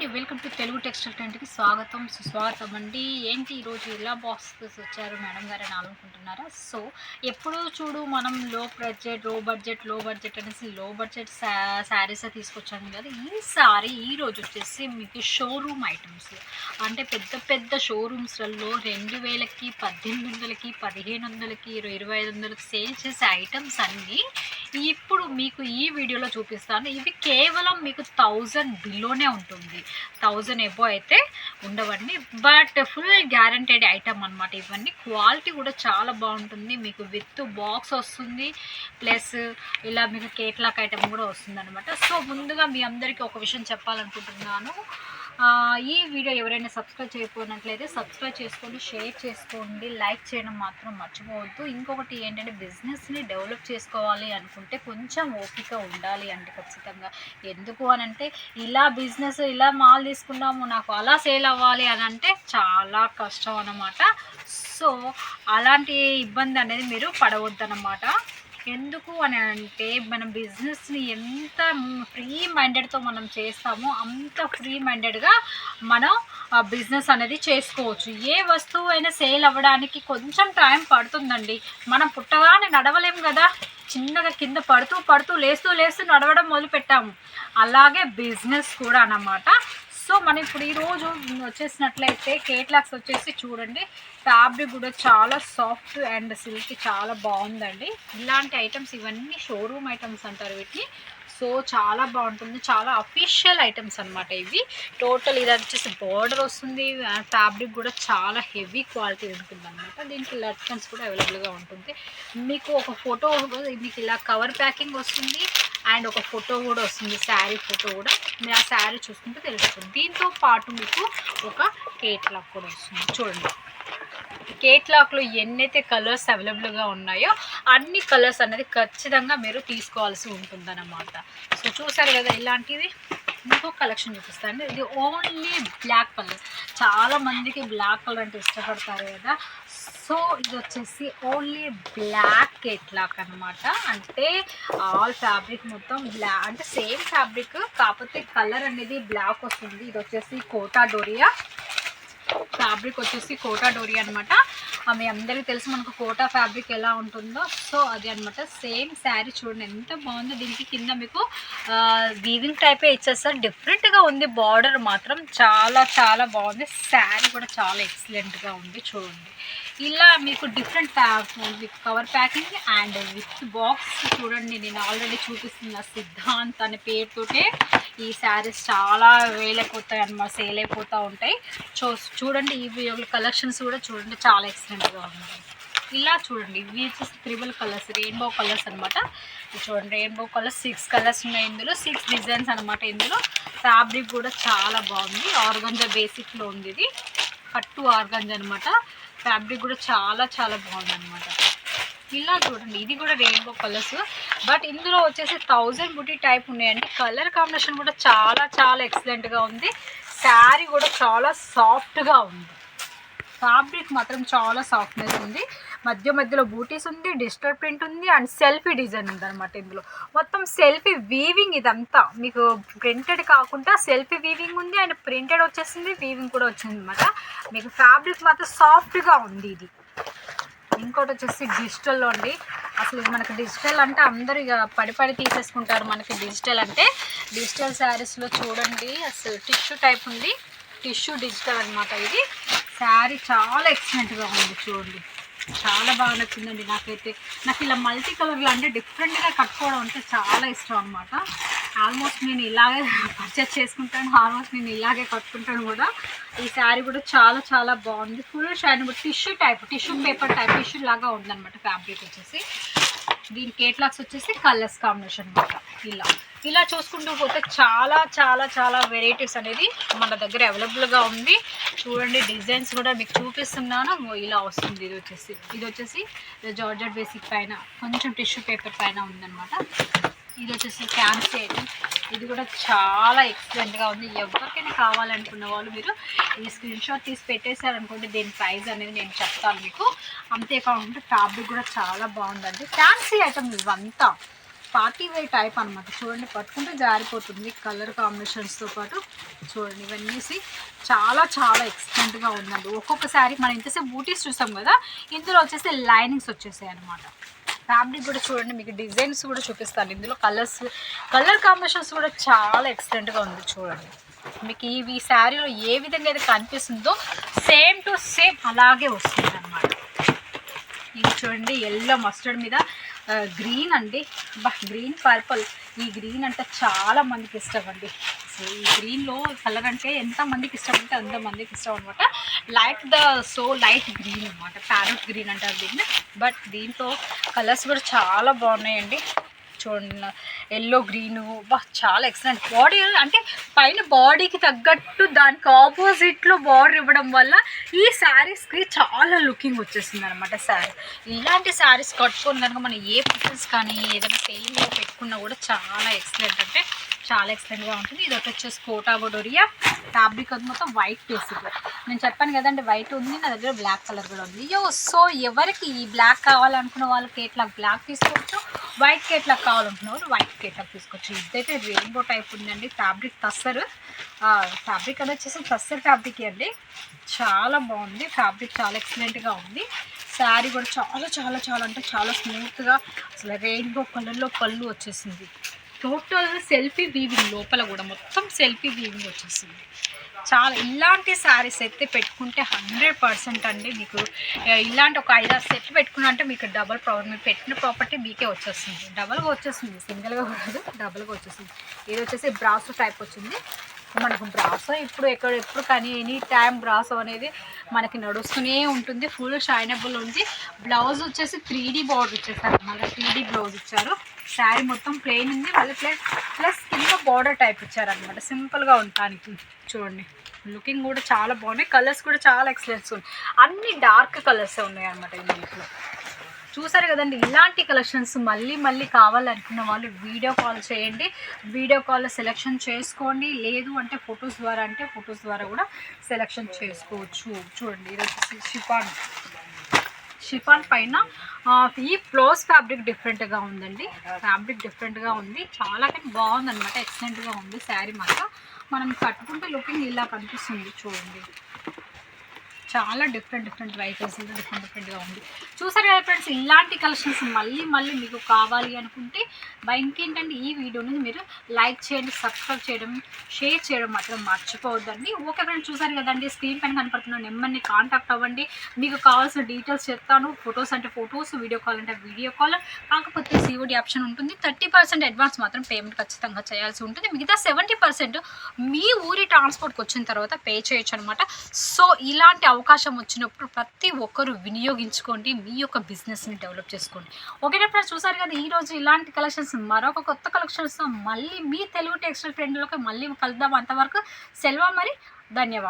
అండి, welcome to Telugu textile ట్రెండ్కి స్వాగతం సుస్వాగతం అండి. ఏంటి ఈరోజు ఇలా బాక్సెస్ వచ్చారు మేడం గారు అని అనుకుంటున్నారా? సో ఎప్పుడూ చూడు మనం లో బడ్జెట్ అనేసి లో బడ్జెట్ శారీస్ తీసుకొచ్చాను కదా. ఈరోజు వచ్చేసి మీకు షోరూమ్ ఐటమ్స్ అంటే పెద్ద పెద్ద షోరూమ్స్లలో 2000కి 1800కి 1500కి 2500కి సేల్ చేసే ఐటమ్స్ అన్నీ ఇప్పుడు మీకు ఈ వీడియోలో చూపిస్తాను. ఇవి కేవలం మీకు 1000 బిలోనే ఉంటుంది, 1000 ఎబో అయితే ఉండవండి. బట్ ఫుల్ గ్యారంటెడ్ ఐటమ్ అనమాట. ఇవన్నీ క్వాలిటీ కూడా చాలా బాగుంటుంది. మీకు విత్ బాక్స్ వస్తుంది, ప్లస్ ఇలా మీకు కేట్లాక్ ఐటమ్ కూడా వస్తుంది అనమాట. సో ముందుగా మీ అందరికీ ఒక విషయం చెప్పాలనుకుంటున్నాను. ఈ వీడియో ఎవరైనా సబ్స్క్రైబ్ చేయకపోయినట్లయితే సబ్స్క్రైబ్ చేసుకోండి, షేర్ చేసుకోండి, లైక్ చేయడం మాత్రం మర్చిపోవద్దు. ఇంకొకటి ఏంటంటే బిజినెస్ని డెవలప్ చేసుకోవాలి అనుకుంటే కొంచెం ఓపిక ఉండాలి అంటే ఖచ్చితంగా. ఎందుకు అని అంటే ఇలా మాల్ తీసుకున్నాము నాకు అలా సేల్ అవ్వాలి అని అంటే చాలా కష్టం అన్నమాట. సో అలాంటి ఇబ్బంది అనేది మీరు పడవద్దన్నమాట. ఎందుకు అని అంటే మనం బిజినెస్ని ఎంత ఫ్రీ మైండెడ్తో మనం చేస్తామో అంత ఫ్రీ మైండెడ్గా మనం బిజినెస్ అనేది చేసుకోవచ్చు. ఏ వస్తువు అయినా సేల్ అవ్వడానికి కొంచెం టైం పడుతుందండి. మనం పుట్టగానే నడవలేము కదా, చిన్నగా కింద పడుతూ లేస్తూ నడవడం మొదలు పెట్టాము. అలాగే బిజినెస్ కూడా అన్నమాట. సో మనం ఇప్పుడు ఈరోజు వచ్చేసినట్లయితే కేట్లాక్స్ వచ్చేసి చూడండి, ఫ్యాబ్రిక్ కూడా చాలా సాఫ్ట్ అండ్ సిల్క్ చాలా బాగుందండి. ఇలాంటి ఐటమ్స్ ఇవన్నీ షోరూమ్ ఐటమ్స్ అంటారు వీటిని. సో చాలా బాగుంటుంది, చాలా అఫీషియల్ ఐటమ్స్ అనమాట ఇవి. టోటల్ ఇది వచ్చేసి బార్డర్ వస్తుంది, ఫ్యాబ్రిక్ కూడా చాలా హెవీ క్వాలిటీ ఉంటుంది అనమాట. దీనికి లట్కన్స్ కూడా అవైలబుల్గా ఉంటుంది. మీకు ఒక ఫోటో మీకు ఇలా కవర్ ప్యాకింగ్ వస్తుంది అండ్ ఒక ఫోటో కూడా వస్తుంది, శారీ ఫోటో కూడా. మీరు ఆ శారీ చూసుకుంటే తెలుస్తుంది. దీంతో పాటు మీకు ఒక కేట్లాక్ కూడా వస్తుంది. చూడండి, కేట్లాక్లో ఎన్నైతే కలర్స్ అవైలబుల్గా ఉన్నాయో అన్ని కలర్స్ అనేది ఖచ్చితంగా మీరు తీసుకోవాల్సి ఉంటుందన్నమాట. సో చూసారు కదా, ఇలాంటివి మీకు కలెక్షన్ చూపిస్తాను. ఇది ఓన్లీ బ్లాక్ కలర్, చాలామందికి బ్లాక్ కలర్ అంటే ఇష్టపడతారు కదా. సో ఇది వచ్చేసి ఓన్లీ బ్లాక్ కేట్లాక్ అనమాట. అంటే ఆల్ ఫ్యాబ్రిక్ మొత్తం బ్లాక్, అంటే సేమ్ ఫ్యాబ్రిక్ కాకపోతే కలర్ అనేది బ్లాక్ వస్తుంది. ఇది వచ్చేసి కోటా డోరియా ఫ్యాబ్రిక్ వచ్చేసి కోటా డోరియా అనమాట. మీ అందరికీ తెలుసు మనకు కోటా ఫ్యాబ్రిక్ ఎలా ఉంటుందో. సో అది అనమాట. సేమ్ శారీ చూడండి ఎంత బాగుందో. దీనికి కింద మీకు వీవింగ్ టైపే ఇచ్చేస్తారు. డిఫరెంట్గా ఉంది, బార్డర్ మాత్రం చాలా చాలా బాగుంది. శారీ కూడా చాలా ఎక్సలెంట్గా ఉంది. చూడండి ఇలా మీకు different cover packing and with box. చూడండి నేను ఆల్రెడీ చూపిస్తున్న సిద్ధాంత్ అనే పేరుతోటే ఈ శారీస్ చాలా వేలైపోతాయి అన్నమాట, సేల్ అయిపోతూ ఉంటాయి. చూడండి ఇవి కలెక్షన్స్ కూడా చూడండి చాలా ఎక్సలెంట్గా ఉన్నాయి. ఇలా చూడండి ఇవి వచ్చేసి 3 కలర్స్, రెయిన్బో కలర్స్ అనమాట. చూడండి రెయిన్బో కలర్స్ 6 కలర్స్ ఉన్నాయి ఇందులో, 6 డిజైన్స్ అనమాట ఇందులో. ఫ్యాబ్రిక్ కూడా చాలా బాగుంది, ఆర్గంజా బేసిక్లో ఉంది. ఇది కట్టు ఆర్గంజా అనమాట. ఫ్యాబ్రిక్ కూడా చాలా చాలా బాగుంది అనమాట. ఇలా చూడండి ఇది కూడా రెయిన్బో కలర్స్, బట్ ఇందులో వచ్చేసి 1000 బుటీ టైప్ ఉన్నాయండి. కలర్ కాంబినేషన్ కూడా చాలా చాలా ఎక్సలెంట్గా ఉంది. శారీ కూడా చాలా సాఫ్ట్గా ఉంది. ఫ్యాబ్రిక్ మాత్రం చాలా సాఫ్ట్నెస్ ఉంది. మధ్యలో బూటీస్ ఉంది, డిజిటల్ ప్రింట్ ఉంది అండ్ సెల్ఫీ డిజైన్ ఉంది అనమాట. ఇందులో మొత్తం సెల్ఫీ వీవింగ్, ఇదంతా మీకు ప్రింటెడ్ కాకుండా సెల్ఫీ వీవింగ్ ఉంది అండ్ ప్రింటెడ్ వచ్చేసింది, వీవింగ్ కూడా వచ్చింది అనమాట. మీకు ఫ్యాబ్రిక్ మాత్రం సాఫ్ట్గా ఉంది. ఇది ఇంకోటి వచ్చేసి డిజిటల్లో అండి. అసలు ఇది మనకి డిజిటల్ అంటే అందరూ ఇక పడి తీసేసుకుంటారు. మనకి డిజిటల్ అంటే డిజిటల్ శారీస్లో చూడండి అసలు టిష్యూ టైప్ ఉంది, టిష్యూ డిజిటల్ అనమాట. ఇది శారీ చాలా ఎక్సలెంట్గా ఉంది. చూడండి చాలా బాగా నచ్చిందండి నాకైతే. నాకు ఇలా మల్టీ కలర్లో అంటే డిఫరెంట్గా కట్టుకోవడం అంటే చాలా ఇష్టం అనమాట. ఆల్మోస్ట్ నేను ఇలాగే పర్చేస్ చేసుకుంటాను, ఆల్మోస్ట్ నేను ఇలాగే కట్టుకుంటాను కూడా. ఈ శారీ కూడా చాలా చాలా బాగుంది. ఫుల్ షైన్ కూడా tissue type, tissue paper type, tissue లాగా ఉందన్నమాట ఫ్యాబ్రిక్ వచ్చేసి. దీని కేట్లాక్స్ వచ్చేసి కలర్స్ కాంబినేషన్ అనమాట. ఇలా చూసుకుంటూ పోతే చాలా చాలా చాలా వెరైటీస్ అనేది మన దగ్గర అవైలబుల్గా ఉంది. చూడండి డిజైన్స్ కూడా మీకు చూపిస్తున్నాను. ఇలా వస్తుంది. ఇది వచ్చేసి జార్జెట్ బేసిక్ పైన కొంచెం టిష్యూ పేపర్ పైన ఉందన్నమాట. ఇది వచ్చేసి ఫ్యాన్సీ ఐటమ్. ఇది కూడా చాలా ఎక్సలెంట్గా ఉంది. ఎవరికైనా కావాలనుకున్న వాళ్ళు మీరు ఈ స్క్రీన్ షాట్ తీసి పెట్టేశారనుకోండి, దీని ప్రైస్ అనేది నేను చెప్తాను మీకు. అంతేకాకుండా ఫ్యాబ్రిక్ కూడా చాలా బాగుందండి. ఫ్యాన్సీ ఐటమ్ ఇవంతా పార్టీ వేర్ టైప్ అనమాట. చూడండి పట్టుకుంటే జారిపోతుంది. కలర్ కాంబినేషన్స్తో పాటు చూడండి ఇవన్నీ చాలా చాలా ఎక్సలెంట్గా ఉందండి. ఒక్కొక్క శారీ మనం ఇంతసేపు బూటీస్ చూసాం కదా, ఇందులో వచ్చేసి లైనింగ్స్ వచ్చేసాయి అనమాట. ఫ్యాబ్రిక్ కూడా చూడండి, మీకు డిజైన్స్ కూడా చూపిస్తాను. ఇందులో కలర్ కాంబినేషన్స్ కూడా చాలా ఎక్సలెంట్గా ఉంది. చూడండి మీకు ఈ శారీలో ఏ విధంగా అయితే కనిపిస్తుందో సేమ్ టు సేమ్ అలాగే వస్తుంది అనమాట. ఇది చూడండి ఎల్లో మస్టర్డ్ మీద గ్రీన్ అండి, గ్రీన్ పర్పుల్. ఈ గ్రీన్ అంటే చాలా మందికి ఇష్టం అండి. సో ఈ గ్రీన్లో కలర్ అంటే ఎంతమందికి ఇష్టం అంటే అంతమందికి ఇష్టం అనమాట. లైట్ గ్రీన్ అనమాట, ప్యారెట్ గ్రీన్ అంటారు దీన్ని. బట్ దీంట్లో కలర్స్ కూడా చాలా బాగున్నాయండి. చూడండి ఎల్లో గ్రీను చాలా ఎక్సలెంట్. బాడీ అంటే పైన బాడీకి తగ్గట్టు దానికి ఆపోజిట్లో బార్డర్ ఇవ్వడం వల్ల ఈ శారీస్కి చాలా లుకింగ్ వచ్చేస్తుంది అనమాట. శారీ ఇలాంటి శారీస్ కట్టుకొని కనుక మనం ఏ ఫంక్షన్స్ కానీ ఏదైనా పెళ్ళిలో పెట్టుకున్నా కూడా చాలా ఎక్సలెంట్ అంటే చాలా ఎక్సలెంట్గా ఉంటుంది. ఇది వచ్చేసి కోటా గొడోరియా ఫ్యాబ్రిక్ అది మొత్తం వైట్ బేసిక్. నేను చెప్పాను కదండి వైట్ ఉంది, నా దగ్గర బ్లాక్ కలర్ కూడా ఉంది. సో ఎవరికి ఈ బ్లాక్ కావాలనుకున్న వాళ్ళకి ఎట్లా బ్లాక్ తీసుకోవచ్చు, వైట్కి ఎట్లా కావాలనుకున్న వాళ్ళు వైట్కి ఎట్లా తీసుకోవచ్చు. ఇదైతే రెయిన్బో టైప్ ఉందండి. ఫ్యాబ్రిక్ టస్సర్ ఫ్యాబ్రిక్ అని వచ్చేసి టస్సర్ ఫ్యాబ్రిక్ అండి. చాలా బాగుంది ఫ్యాబ్రిక్, చాలా ఎక్సలెంట్గా ఉంది. శారీ కూడా చాలా చాలా చాలా అంటే చాలా స్మూత్గా అసలు రెయిన్బో కలర్లో పళ్ళు వచ్చేసింది. టోటల్ సెల్ఫీ వీవింగ్, లోపల కూడా మొత్తం సెల్ఫీ వీవింగ్ వచ్చేసింది. చాలా ఇలాంటి శారీస్ అయితే పెట్టుకుంటే 100% అండి మీకు ఇలాంటి ఒక 5-6 సెట్లు పెట్టుకున్నా అంటే మీకు డబల్ మీరు పెట్టిన ప్రాపర్టీ మీకే వచ్చేస్తుంది. డబల్గా వచ్చేస్తుంది, సింగిల్గా కాదు డబల్గా వచ్చేస్తుంది. ఇది వచ్చేసి బ్రాసో టైప్ వచ్చింది మనకు. బ్రాసో ఎప్పుడు కానీ ఎనీ టైం బ్రాసో అనేది మనకి నడుస్తూనే ఉంటుంది. ఫుల్ షైనబుల్ ఉంది. బ్లౌజ్ వచ్చేసి 3D బార్డర్ ఇచ్చేసారు, మళ్ళీ 3D బ్లౌజ్ ఇచ్చారు. శారీ మొత్తం ప్లెయిన్ ఉంది, మళ్ళీ ప్లస్ కింద బార్డర్ టైప్ ఇచ్చారనమాట. సింపుల్గా ఉండటానికి చూడండి లుకింగ్ కూడా చాలా బాగున్నాయి. కలర్స్ కూడా చాలా ఎక్సలెంట్స్ ఉన్నాయి. అన్ని డార్క్ కలర్స్ ఉన్నాయి అనమాట ఈ దీంట్లో. చూసారు కదండి, ఇలాంటి కలెక్షన్స్ మళ్ళీ మళ్ళీ కావాలనుకున్న వాళ్ళు వీడియో కాల్ చేయండి. వీడియో కాల్లో సెలెక్షన్ చేసుకోండి. లేదు అంటే ఫొటోస్ ద్వారా కూడా సెలెక్షన్ చేసుకోవచ్చు. చూడండి ఇది వచ్చేసి షిఫాన్ పైన ఈ ఫ్లోస్ ఫ్యాబ్రిక్ డిఫరెంట్గా ఉందండి. ఫ్యాబ్రిక్ డిఫరెంట్గా ఉంది, చాలా కానీ బాగుందన్నమాట. ఎక్సలెంట్గా ఉంది శారీ మాత్రం. మనం కట్టుకుంటే లుకింగ్ ఇలా కనిపిస్తుంది. చూడండి చాలా డిఫరెంట్ వెరైటీస్ డిఫరెంట్గా ఉంది. చూసారు కదా ఫ్రెండ్స్, ఇలాంటి కలెక్షన్స్ మళ్ళీ మీకు కావాలి అనుకుంటే ఇంకేంటంటే ఈ వీడియోని మీరు లైక్ చేయండి, సబ్స్క్రైబ్ చేయడం, షేర్ చేయడం మాత్రం మర్చిపోవద్దండి. ఓకే ఫ్రెండ్స్, చూసారు కదండి, స్క్రీన్ పైన కనపడుతున్న నెంబర్ని కాంటాక్ట్ అవ్వండి. మీకు కావాల్సిన డీటెయిల్స్ చెప్తాను. ఫొటోస్ అంటే ఫొటోస్, వీడియో కాల్ అంటే వీడియో కాల్. కాకపోతే COD ఆప్షన్ ఉంటుంది. 30% అడ్వాన్స్ మాత్రం పేమెంట్ ఖచ్చితంగా చేయాల్సి ఉంటుంది. మిగతా 70% మీ ఊరి ట్రాన్స్పోర్ట్కి వచ్చిన తర్వాత పే చేయొచ్చు అనమాట. సో ఇలాంటి అవకాశం వచ్చినప్పుడు ప్రతి ఒక్కరు వినియోగించుకోండి, మీ యొక్క బిజినెస్ని డెవలప్ చేసుకోండి. ఓకేనా ఫ్రెండ్స్, చూసారు కదా ఈరోజు ఇలాంటి కలెక్షన్స్ మరొక కొత్త కలెక్షన్స్తో మళ్ళీ మీ తెలుగు టెక్స్టైల్ ట్రెండ్లోకి మళ్ళీ కలుద్దాం. అంతవరకు సెలవు మరి, ధన్యవాదాలు.